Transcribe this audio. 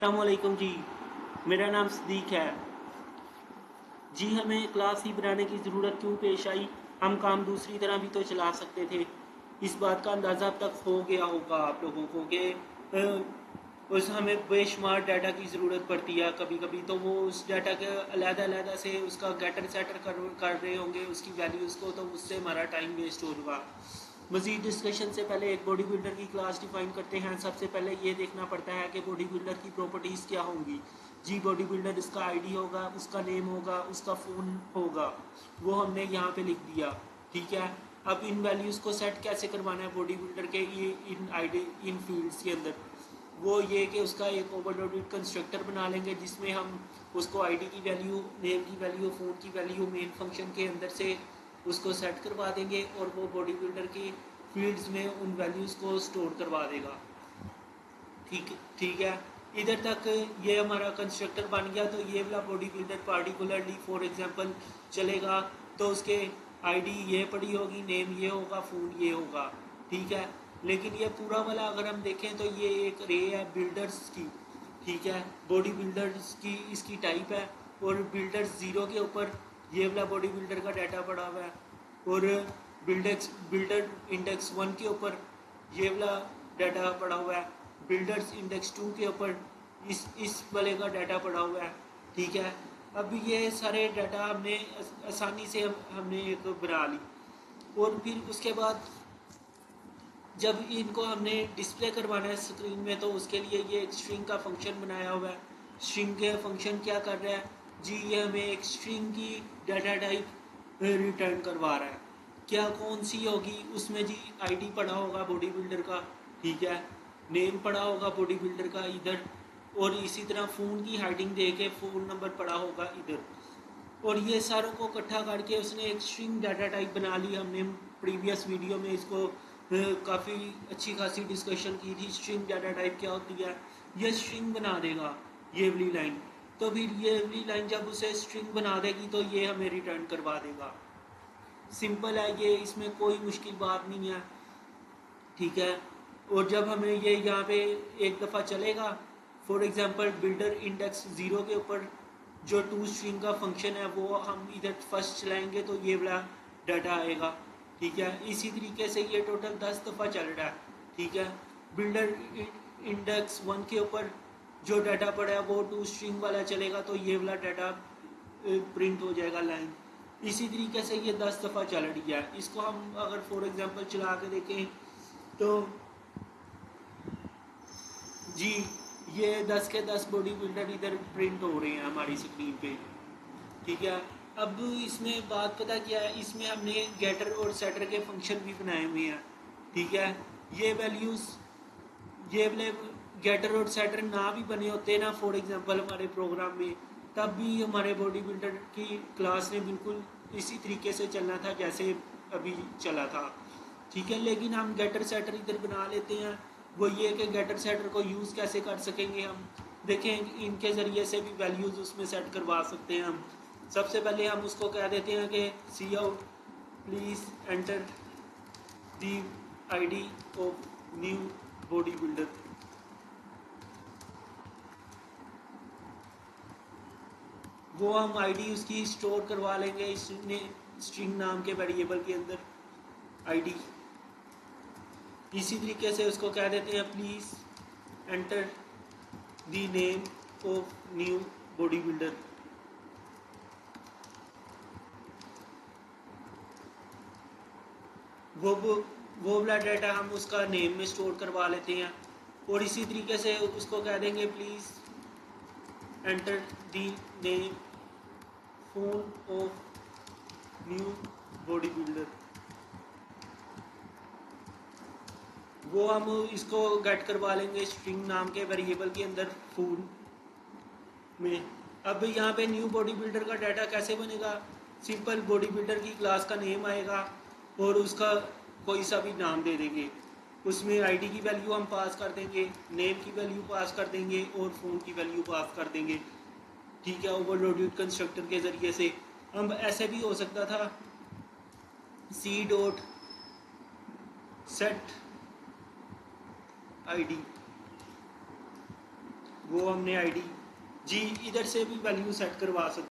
अस्सलामुअलैकुम जी। मेरा नाम सदीक है जी। हमें क्लास ही बनाने की ज़रूरत क्यों पेश आई? हम काम दूसरी तरह भी तो चला सकते थे। इस बात का अंदाज़ा अब तक हो गया होगा आप लोगों को कि उस हमें बेशुमार डाटा की ज़रूरत पड़ती है। कभी कभी तो वो उस डाटा के अलग-अलग से उसका गेटर सेटर कर रहे होंगे उसकी वैल्यूज़ को, तो उससे हमारा टाइम वेस्ट होगा। मज़ीद डिस्कशन से पहले एक बॉडी बिल्डर की क्लास डिफाइन करते हैं। सबसे पहले ये देखना पड़ता है कि बॉडी बिल्डर की प्रॉपर्टीज़ क्या होंगी। जी, बॉडी बिल्डर इसका आईडी होगा, उसका नेम होगा, उसका फ़ोन होगा, वो हमने यहाँ पे लिख दिया। ठीक है। अब इन वैल्यूज़ को सेट कैसे करवाना है बॉडी बिल्डर के ये इन आईडी इन फील्ड्स के अंदर? वो ये कि उसका एक ओवरलोडेड कंस्ट्रक्टर बना लेंगे जिसमें हम उसको आईडी की वैल्यू, नेम की वैल्यू, फ़ोन की वैल्यू मेन फंक्शन के अंदर से उसको सेट करवा देंगे और वो बॉडी बिल्डर की फील्ड्स में उन वैल्यूज़ को स्टोर करवा देगा। ठीक ठीक है। इधर तक ये हमारा कंस्ट्रक्टर बन गया। तो ये वाला body builder particularly for example चलेगा तो उसके आईडी ये पड़ी होगी, नेम ये होगा, फ़ोन ये होगा। ठीक है। लेकिन ये पूरा वाला अगर हम देखें तो ये एक रे है बिल्डर्स की। ठीक है। बॉडी बिल्डर्स की इसकी टाइप है और बिल्डर्स ज़ीरो के ऊपर ये वाला बॉडी बिल्डर का डाटा पड़ा हुआ है और बिल्डर इंडेक्स वन के ऊपर ये वाला डाटा पड़ा हुआ है। बिल्डर्स इंडेक्स टू के ऊपर इस वाले का डाटा पड़ा हुआ है। ठीक है। अब ये सारे डाटा हमने आसानी से हमने एक बना ली और फिर उसके बाद जब इनको हमने डिस्प्ले करवाना है स्क्रीन में तो उसके लिए ये एक स्ट्रिंग का फंक्शन बनाया हुआ है। स्ट्रिंग के फंक्शन क्या कर रहा है जी, ये हमें एक स्ट्रिंग की डाटा टाइप रिटर्न करवा रहा है। क्या कौन सी होगी उसमें जी? आईडी पड़ा होगा बॉडी बिल्डर का। ठीक है। नेम पड़ा होगा बॉडी बिल्डर का इधर और इसी तरह फ़ोन की हाइडिंग दे के फ़ोन नंबर पड़ा होगा इधर। और ये सारों को इकट्ठा करके उसने एक स्ट्रिंग डाटा टाइप बना ली। हमने प्रीवियस वीडियो में इसको काफ़ी अच्छी खासी डिस्कशन की थी। स्ट्रिंग डाटा टाइप क्या होती है? ये स्ट्रिंग बना देगा ये वाली लाइन। तो फिर ये वाली लाइन जब उसे स्ट्रिंग बना देगी तो ये हमें रिटर्न करवा देगा। सिंपल है ये, इसमें कोई मुश्किल बात नहीं है। ठीक है। और जब हमें ये यहाँ पे एक दफ़ा चलेगा for example builder index zero के ऊपर जो टू स्ट्रिंग का फंक्शन है वो हम इधर फर्स्ट चलाएंगे तो ये वाला डाटा आएगा। ठीक है। इसी तरीके से ये टोटल 10 दफ़ा चल रहा है। ठीक है। बिल्डर इंडेक्स वन के ऊपर जो डाटा पड़ा है वो टू स्ट्रिंग वाला चलेगा तो ये वाला डाटा प्रिंट हो जाएगा लाइन। इसी तरीके से ये 10 दफ़ा चल रही है। इसको हम अगर फॉर एग्जांपल चला के देखें तो जी ये 10 के 10 बॉडी बिल्डर इधर प्रिंट हो रहे हैं हमारी स्क्रीन पे। ठीक है। अब इसमें बात पता क्या है, इसमें हमने गेटर और सेटर के फंक्शन भी बनाए हुए हैं। ठीक है। ये वैल्यूज़ ये वाले गेटर और सेटर ना भी बने होते ना फॉर एग्जांपल हमारे प्रोग्राम में, तब भी हमारे बॉडी बिल्डर की क्लास ने बिल्कुल इसी तरीके से चलना था जैसे अभी चला था। ठीक है। लेकिन हम गेटर सेटर इधर बना लेते हैं। वो ये कि गेटर सेटर को यूज़ कैसे कर सकेंगे हम देखें, इनके ज़रिए से भी वैल्यूज़ उसमें सेट करवा सकते हैं हम। सबसे पहले हम उसको कह देते हैं कि see out please enter the ID of new body builder. वो हम आईडी उसकी स्टोर करवा लेंगे इसने स्ट्रिंग नाम के वेरिएबल के अंदर आईडी। इसी तरीके से उसको कह देते हैं please enter the name of new body builder. वो वाला डाटा हम उसका नेम में स्टोर करवा लेते हैं और इसी तरीके से उसको कह देंगे please enter the name phone off new body builder. वो हम इसको गेट करवा लेंगे स्ट्रिंग नाम के वेरिएबल के अंदर फ़ोन में। अब यहाँ पे न्यू बॉडी बिल्डर का डाटा कैसे बनेगा? सिंपल बॉडी बिल्डर की क्लास का नेम आएगा और उसका कोई सा भी नाम दे देंगे। उसमें आईडी की वैल्यू हम पास कर देंगे, नेम की वैल्यू पास कर देंगे और फ़ोन की वैल्यू पास कर देंगे। ठीक है। ओवरलोडेड कंस्ट्रक्टर के ज़रिए से हम ऐसे भी हो सकता था सी डॉट सेट आईडी वो हमने आईडी जी इधर से भी वैल्यू सेट करवा सकते